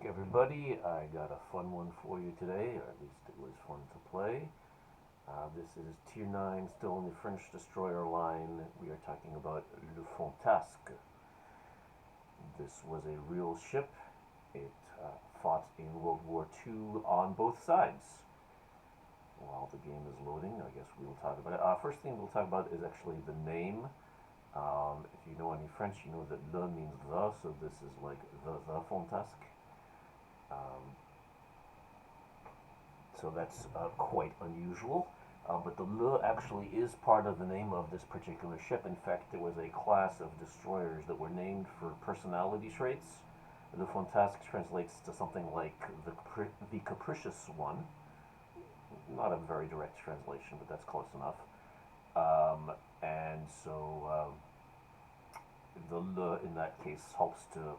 back, everybody. I got a fun one for you today, or at least it was fun to play. This is Tier 9, still in the French destroyer line. We are talking about Le Fantasque. This was a real ship. It fought in World War II on both sides. While the game is loading, I guess we will talk about it. First thing we'll talk about is actually the name. If you know any French, you know that le means the, so this is like the Fantasque. So that's quite unusual. But the le actually is part of the name of this particular ship. In fact, there was a class of destroyers that were named for personality traits. The Fantasque translates to something like the capricious one. Not a very direct translation, but that's close enough. And so the le in that case helps to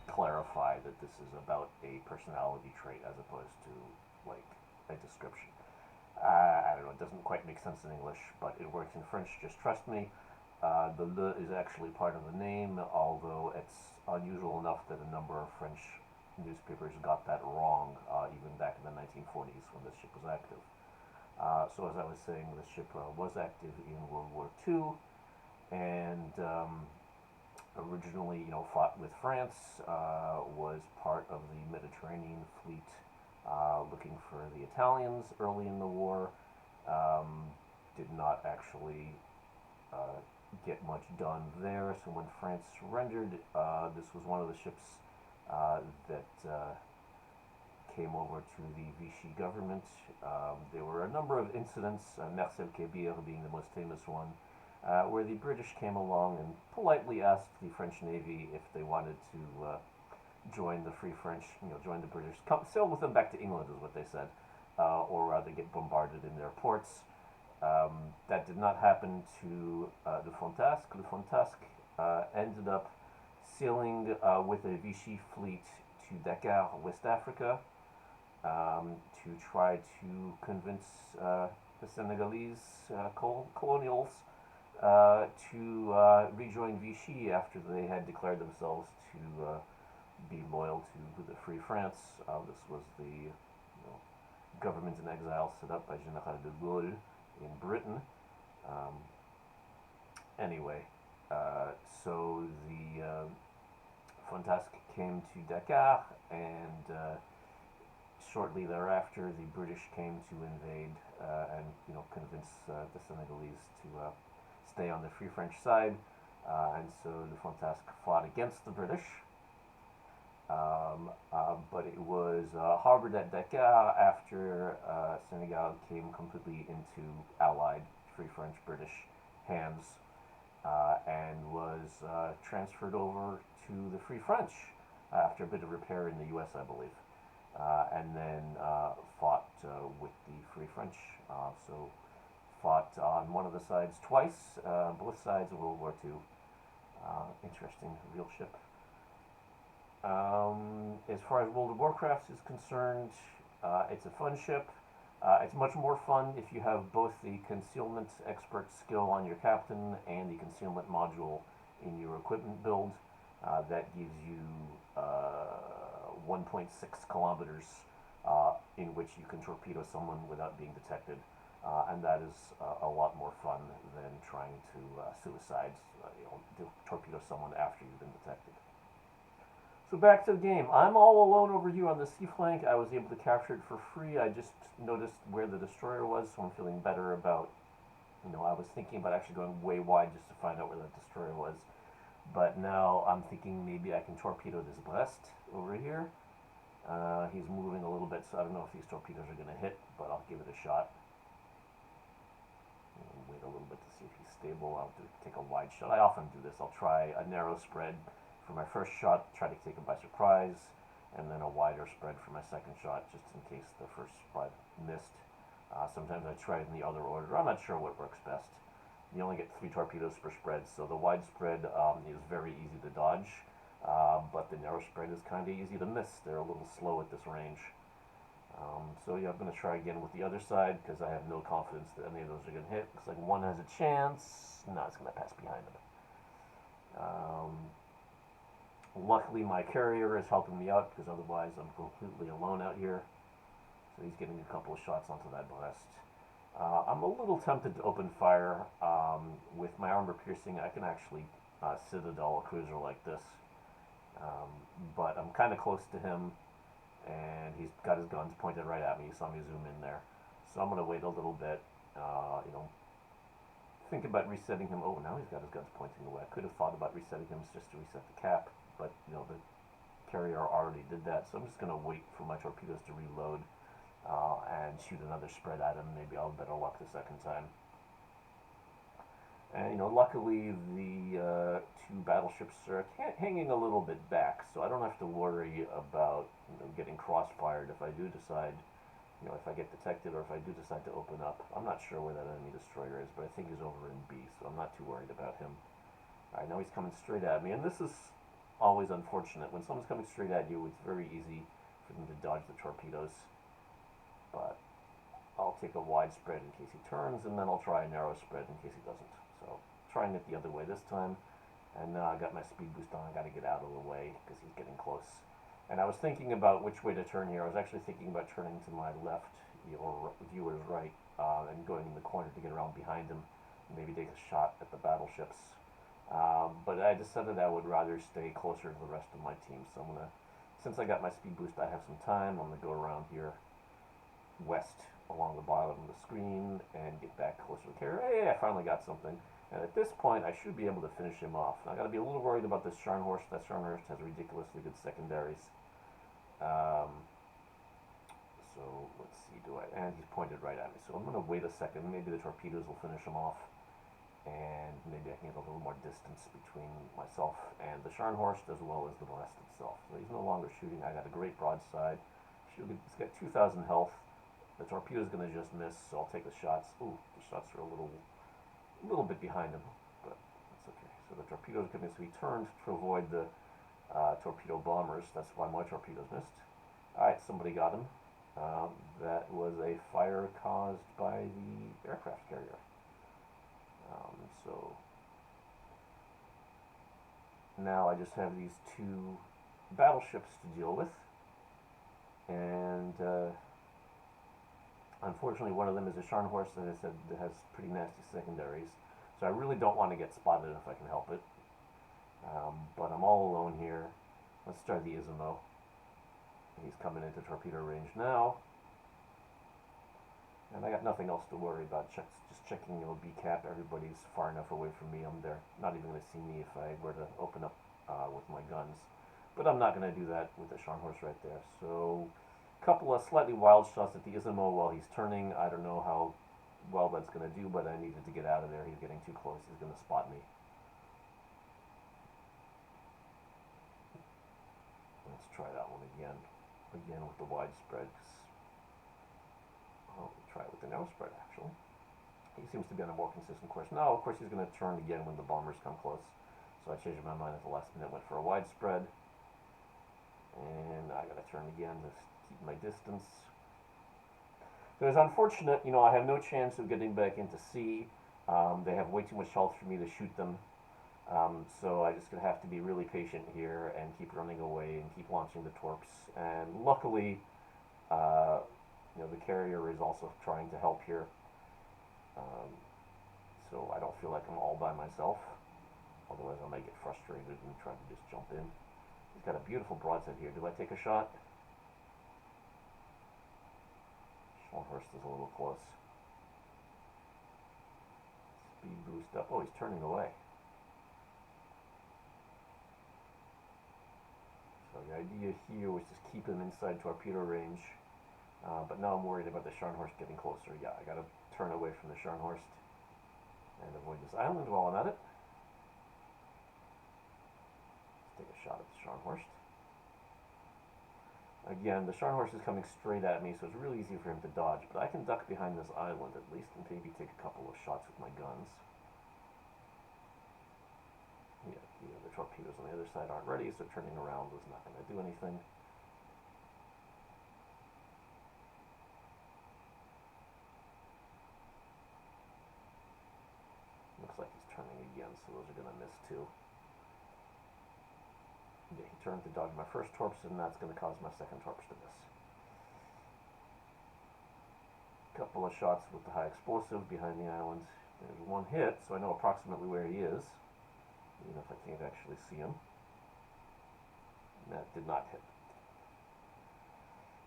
clarify that this is about a personality trait as opposed to like a description. I don't know, it doesn't quite make sense in English, but it works in French, just trust me. The le is actually part of the name, although it's unusual enough that a number of French newspapers got that wrong, even back in the 1940s when this ship was active. So as I was saying, this ship was active in World War II, and originally, fought with France, was part of the Mediterranean fleet looking for the Italians early in the war. Did not actually get much done there, so when France surrendered, this was one of the ships that came over to the Vichy government. There were a number of incidents, Marcel Kébir being the most famous one, where the British came along and politely asked the French Navy if they wanted to join the Free French, join the British, sail with them back to England is what they said, or rather get bombarded in their ports. That did not happen to the Fantasque. The Fantasque ended up sailing with a Vichy fleet to Dakar, West Africa, to try to convince the Senegalese colonials to rejoin Vichy after they had declared themselves to be loyal to the Free France. This was the government in exile set up by General de Gaulle in Britain. Anyway, so the Fantasque came to Dakar, and shortly thereafter, the British came to invade and convince the Senegalese to stay on the Free French side, and so the Fantasque fought against the British. But it was harbored at Dakar after Senegal came completely into Allied Free French British hands, and was transferred over to the Free French after a bit of repair in the U.S., I believe, and then fought with the Free French. So fought on one of the sides twice, both sides of World War II. Interesting, real ship. As far as World of Warcraft is concerned, it's a fun ship. It's much more fun if you have both the concealment expert skill on your captain and the concealment module in your equipment build. That gives you 1.6 kilometers in which you can torpedo someone without being detected. And that is a lot more fun than trying to suicide, torpedo someone after you've been detected. So back to the game. I'm all alone over here on the sea flank. I was able to capture it for free. I just noticed where the destroyer was, so I'm feeling better about, I was thinking about actually going way wide just to find out where the destroyer was. But now I'm thinking maybe I can torpedo this Brest over here. He's moving a little bit, so I don't know if these torpedoes are going to hit, but I'll give it a shot. Wait a little bit to see if he's stable. I'll take a wide shot. I often do this. I'll try a narrow spread for my first shot, try to take him by surprise, and then a wider spread for my second shot, just in case the first spread missed. Sometimes I try it in the other order. I'm not sure what works best. You only get 3 torpedoes per spread, so the wide spread is very easy to dodge, but the narrow spread is kind of easy to miss. They're a little slow at this range. So yeah, I'm going to try again with the other side, because I have no confidence that any of those are going to hit. Looks like one has a chance. No, it's going to pass behind him. Luckily, my carrier is helping me out because otherwise I'm completely alone out here. So he's getting a couple of shots onto that blast. I'm a little tempted to open fire. With my armor piercing, I can actually citadel a cruiser like this. But I'm kind of close to him, and he's got his guns pointed right at me. You saw me zoom in there. So I'm going to wait a little bit. Think about resetting him. Oh, now he's got his guns pointing away. I could have thought about resetting him just to reset the cap, but the carrier already did that. So I'm just going to wait for my torpedoes to reload and shoot another spread at him. Maybe I'll have better luck the second time. And luckily the two battleships are hanging a little bit back, so I don't have to worry about getting crossfired if I do decide, if I get detected or if I do decide to open up. I'm not sure where that enemy destroyer is, but I think he's over in B, so I'm not too worried about him. I know he's coming straight at me, and this is always unfortunate. When someone's coming straight at you, it's very easy for them to dodge the torpedoes. But I'll take a wide spread in case he turns, and then I'll try a narrow spread in case he doesn't. So trying it the other way this time, and now I got my speed boost on. I got to get out of the way because he's getting close. And I was thinking about which way to turn here. I was actually thinking about turning to my left, or viewer's right, and going in the corner to get around behind him, and maybe take a shot at the battleships. But I decided I would rather stay closer to the rest of my team. So I'm gonna, since I got my speed boost, I have some time. I'm gonna go around here west along the bottom of the screen and get back closer to the carrier. Hey, I finally got something. And at this point, I should be able to finish him off. I got to be a little worried about this Scharnhorst. That Scharnhorst has ridiculously good secondaries. So let's see, and he's pointed right at me. So I'm going to wait a second. Maybe the torpedoes will finish him off. And maybe I can get a little more distance between myself and the Scharnhorst as well as the blast itself. So he's no longer shooting. I got a great broadside. He's got 2,000 health. The torpedo's going to just miss, so I'll take the shots. Ooh, the shots are a little bit behind him, but that's okay. So the torpedo's going to miss. So he turned to avoid the torpedo bombers. That's why my torpedoes missed. Alright, somebody got him. That was a fire caused by the aircraft carrier. So now I just have these two battleships to deal with, and unfortunately one of them is a Scharnhorst, as I said, that has pretty nasty secondaries, so I really don't want to get spotted if I can help it. But I'm all alone here. Let's start the Isimo. He's coming into torpedo range now. And I got nothing else to worry about. Just checking, B-cap. Everybody's far enough away from me. They're not even going to see me if I were to open up with my guns. But I'm not going to do that with the Scharnhorst right there. So, a couple of slightly wild shots at the Isimo while he's turning. I don't know how well that's going to do, but I needed to get out of there. He's getting too close. He's going to spot me. Let's try that one again. Again with the wide spread. I'll try it with the narrow spread, actually. He seems to be on a more consistent course. Now, of course, he's going to turn again when the bombers come close. So I changed my mind at the last minute, went for a wide spread. And I got to turn again to keep my distance. So it's unfortunate, I have no chance of getting back into C. They have way too much health for me to shoot them. So I just gonna have to be really patient here and keep running away and keep launching the torps. And luckily, the carrier is also trying to help here. So I don't feel like I'm all by myself. Otherwise I might get frustrated and try to just jump in. He's got a beautiful broadside here. Do I take a shot? Scharnhorst is a little close. Speed boost up. Oh, he's turning away. So the idea here was just keep him inside torpedo range. But now I'm worried about the Scharnhorst getting closer. Yeah, I gotta turn away from the Scharnhorst and avoid this island while I'm at it. Let's take a shot at the Scharnhorst. Again, the Scharnhorst is coming straight at me, so it's really easy for him to dodge. But I can duck behind this island at least and maybe take a couple of shots with my guns. Yeah, the torpedoes on the other side aren't ready, so turning around was not going to do anything. Looks like he's turning again, so those are going to miss too. Yeah, turn to dodge my first torps, and that's going to cause my second torps to miss. Couple of shots with the high explosive behind the island. There's one hit, so I know approximately where he is, even if I can't actually see him. And that did not hit.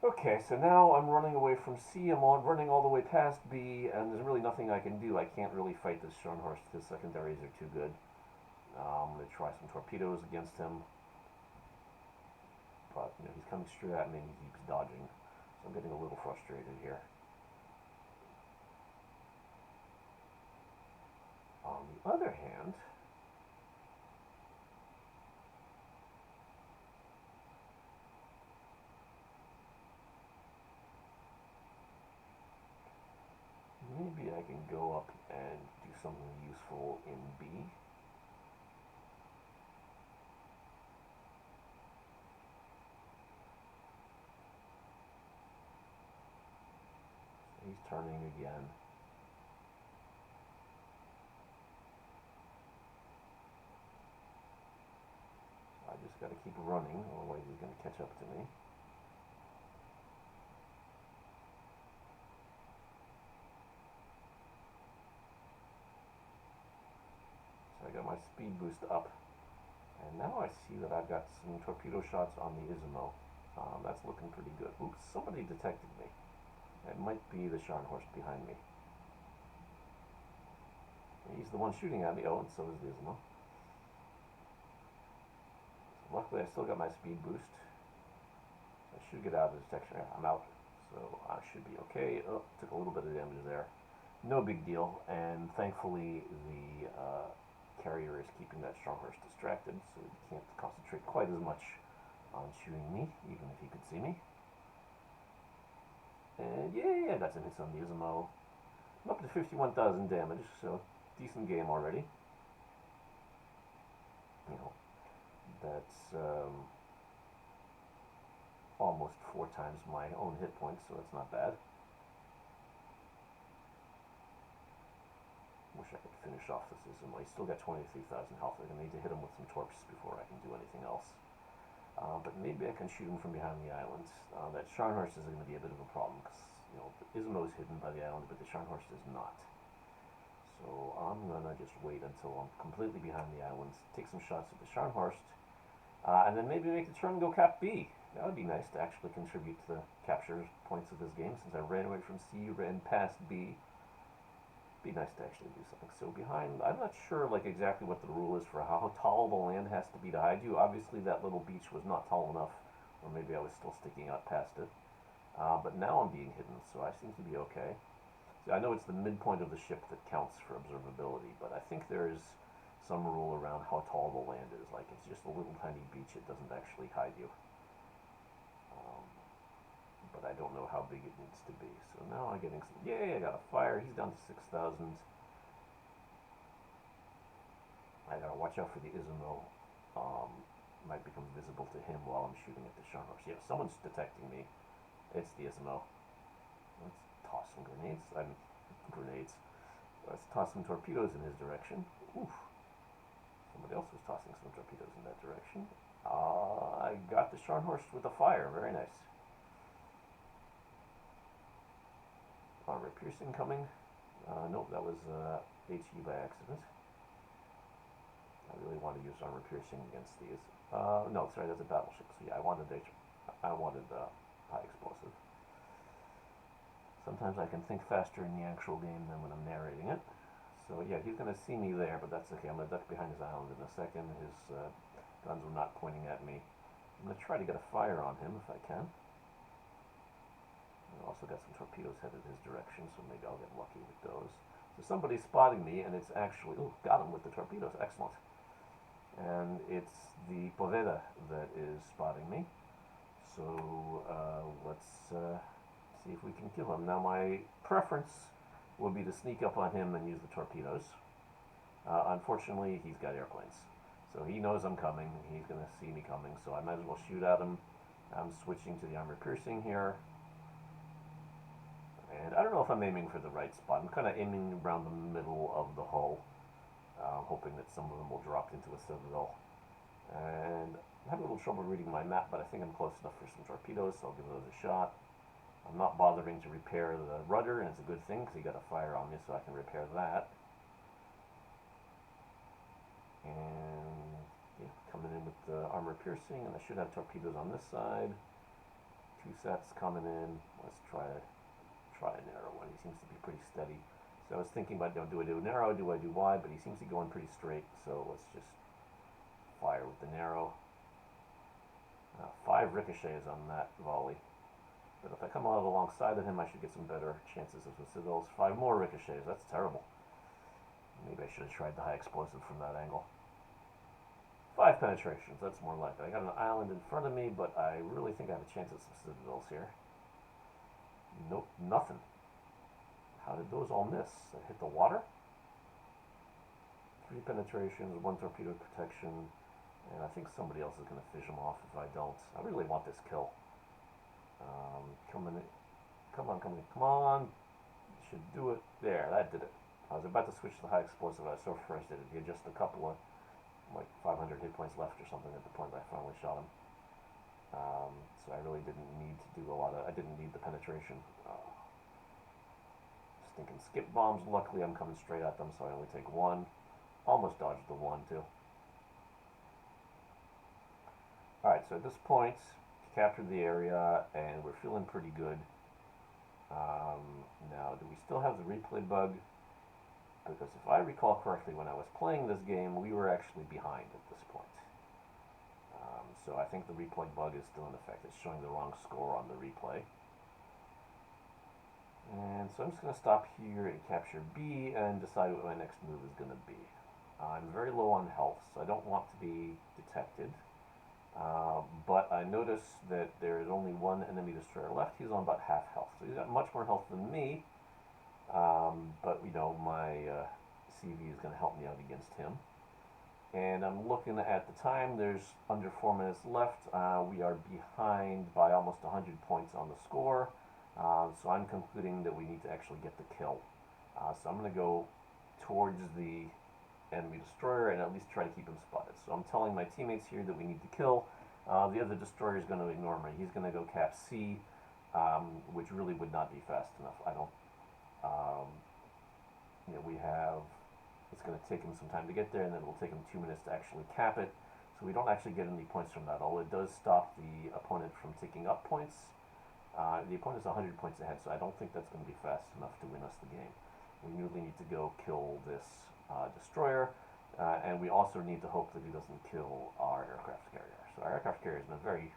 Okay, so now I'm running away from C. I'm running all the way past B, and there's really nothing I can do. I can't really fight this Scharnhorst. His secondaries are too good. I'm going to try some torpedoes against him. But he's coming straight at me and he keeps dodging. So I'm getting a little frustrated here. On the other hand, maybe I can go up and do something useful in B. He's turning again. I just got to keep running, otherwise he's going to catch up to me. So I got my speed boost up, and now I see that I've got some torpedo shots on the Izumo. That's looking pretty good. Oops, somebody detected me. It might be the Scharnhorst behind me. He's the one shooting at me. Oh, and so is the Izumo. Luckily, I still got my speed boost. I should get out of detection. I'm out, so I should be okay. Oh, took a little bit of damage there. No big deal, and thankfully the carrier is keeping that Scharnhorst distracted, so he can't concentrate quite as much on shooting me, even if he could see me. And yeah, that's a miss on the Izumo. I'm up to 51,000 damage, so decent game already. That's almost 4 times my own hit points, so it's not bad. Wish I could finish off this Izumo. He's still got 23,000 health. I'm going to need to hit him with some torps before I can do anything else. But maybe I can shoot him from behind the island. That Scharnhorst is going to be a bit of a problem, because the Izumo is hidden by the island, but the Scharnhorst is not. So I'm going to just wait until I'm completely behind the island, take some shots at the Scharnhorst, and then maybe make the turn and go cap B. That would be nice to actually contribute to the capture points of this game, since I ran away from C, ran past B. Be nice to actually do something. So behind, I'm not sure exactly what the rule is for how tall the land has to be to hide you. Obviously that little beach was not tall enough, or maybe I was still sticking out past it. But now I'm being hidden, so I seem to be okay. So I know it's the midpoint of the ship that counts for observability, but I think there is some rule around how tall the land is. Like, it's just a little tiny beach, it doesn't actually hide you. But I don't know how big it needs to be. So now I'm getting some, yay, I got a fire. He's down to 6,000. I gotta watch out for the Izumo. Might become visible to him while I'm shooting at the Scharnhorst. Yeah, someone's detecting me. It's the Izumo. Let's toss some grenades. Let's toss some torpedoes in his direction. Oof. Somebody else was tossing some torpedoes in that direction. I got the Scharnhorst with a fire. Very nice. Armor piercing coming. Nope, that was HE by accident. I really want to use armor piercing against these. No, sorry, that's a battleship. So yeah, I wanted high explosive. Sometimes I can think faster in the actual game than when I'm narrating it. So yeah, he's going to see me there, but that's okay. I'm going to duck behind his island in a second. His guns were not pointing at me. I'm going to try to get a fire on him if I can. I also got some torpedoes headed his direction, so maybe I'll get lucky with those. So somebody's spotting me, and it's actually, ooh, got him with the torpedoes, excellent. And it's the Poveda that is spotting me. So let's see if we can kill him. Now my preference would be to sneak up on him and use the torpedoes. Unfortunately, he's got airplanes. So he knows I'm coming, he's going to see me coming, so I might as well shoot at him. I'm switching to the armor piercing here. And I don't know if I'm aiming for the right spot. I'm kind of aiming around the middle of the hull, hoping that some of them will drop into a citadel. And I'm having a little trouble reading my map, but I think I'm close enough for some torpedoes, so I'll give those a shot. I'm not bothering to repair the rudder, and it's a good thing because he got a fire on me, so I can repair that. And yeah, coming in with the armor piercing, and I should have torpedoes on this side. 2 sets coming in. Let's try a narrow one. He seems to be pretty steady. So I was thinking about, do I do narrow, do I do wide, but he seems to be going pretty straight, so let's just fire with the narrow. 5 ricochets on that volley. But if I come out alongside of him, I should get some better chances of the citadels. 5 more ricochets, that's terrible. Maybe I should have tried the high explosive from that angle. 5 penetrations, that's more like it. I got an island in front of me, but I really think I have a chance at some citadels here. Nope, nothing. How did those all miss? I hit the water? 3 penetrations, 1 torpedo protection, and I think somebody else is going to fish them off if I don't. I really want this kill. Come on. Should do it. There, that did it. I was about to switch to high explosive. I was so frustrated. He had just a couple of, like, 500 hit points left or something at the point I finally shot him. So I really didn't need to do I didn't need the penetration. Just thinking skip bombs. Luckily, I'm coming straight at them, so I only take 1. Almost dodged the 1, too. Alright, so at this point, captured the area, and we're feeling pretty good. Now, do we still have the replay bug? Because if I recall correctly, when I was playing this game, we were actually behind at this point. So I think the replay bug is still in effect. It's showing the wrong score on the replay. And so I'm just going to stop here and capture B and decide what my next move is going to be. I'm very low on health, so I don't want to be detected. But I notice that there is only 1 enemy destroyer left. He's on about half health, so he's got much more health than me. But you know, my CV is going to help me out against him. And I'm looking at the time. There's under 4 minutes left. We are behind by almost 100 points on the score. So I'm concluding that we need to actually get the kill. So I'm going to go towards the enemy destroyer and at least try to keep him spotted. So I'm telling my teammates here that we need to kill. The other destroyer is going to ignore me. He's going to go cap C, which really would not be fast enough. I don't, it's going to take him some time to get there, and then it will take him 2 minutes to actually cap it. So we don't actually get any points from that. Although it does stop the opponent from taking up points. The opponent's 100 points ahead, so I don't think that's going to be fast enough to win us the game. We really need to go kill this destroyer, and we also need to hope that he doesn't kill our aircraft carrier. So our aircraft carrier is in a very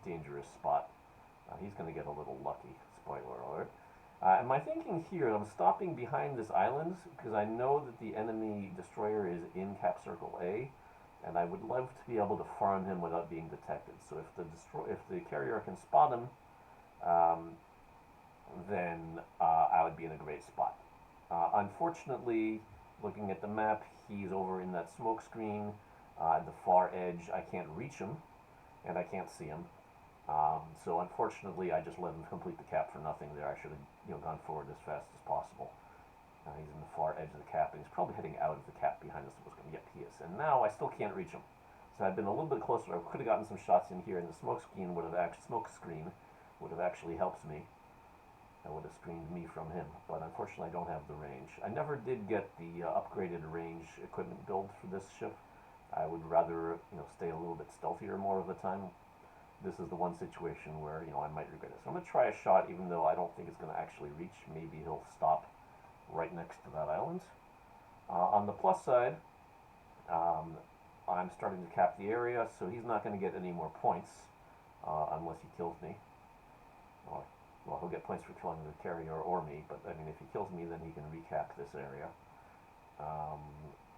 dangerous spot. He's going to get a little lucky, spoiler alert. And my thinking here, I'm stopping behind this island because I know that the enemy destroyer is in cap circle A, and I would love to be able to farm him without being detected. So if the carrier can spot him, then I would be in a great spot. Unfortunately, looking at the map, he's over in that smoke screen at the far edge. I can't reach him, and I can't see him. So unfortunately, I just let him complete the cap for nothing there. I should have gone forward as fast as possible. He's in the far edge of the cap, and he's probably heading out of the cap behind us. Yep, he is. And now I still can't reach him. So I've been a little bit closer. I could have gotten some shots in here, and the smoke screen would have actually helped me. That would have screened me from him, but unfortunately I don't have the range. I never did get the upgraded range equipment build for this ship. I would rather stay a little bit stealthier more of the time. This is the one situation where I might regret it. So I'm going to try a shot, even though I don't think it's going to actually reach. Maybe he'll stop right next to that island. On the plus side, I'm starting to cap the area, so he's not going to get any more points unless he kills me. Well, he'll get points for killing the carrier or me, but I mean, if he kills me, then he can recap this area.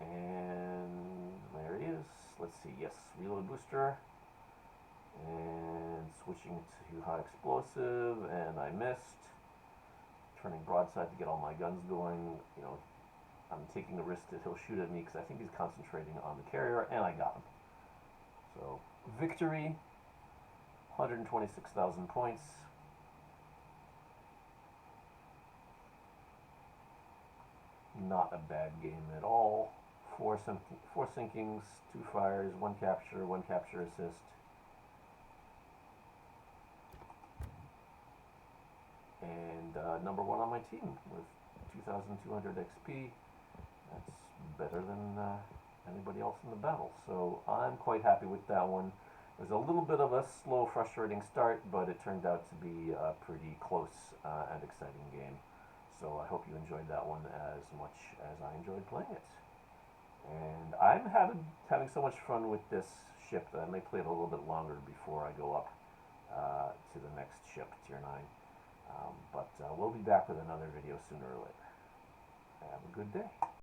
And there he is. Let's see, yes, reload booster. And switching to high explosive, and I missed. Turning broadside to get all my guns going. I'm taking the risk that he'll shoot at me because I think he's concentrating on the carrier, and I got him. So, victory, 126,000 points. Not a bad game at all. 4 sinkings, 2 fires, 1 capture assist. number one on my team with 2,200 XP. That's better than anybody else in the battle. So I'm quite happy with that one. It was a little bit of a slow, frustrating start, but it turned out to be a pretty close and exciting game. So I hope you enjoyed that one as much as I enjoyed playing it. And I'm having so much fun with this ship that I may play it a little bit longer before I go up to the next ship, Tier 9. But we'll be back with another video sooner or later. Have a good day.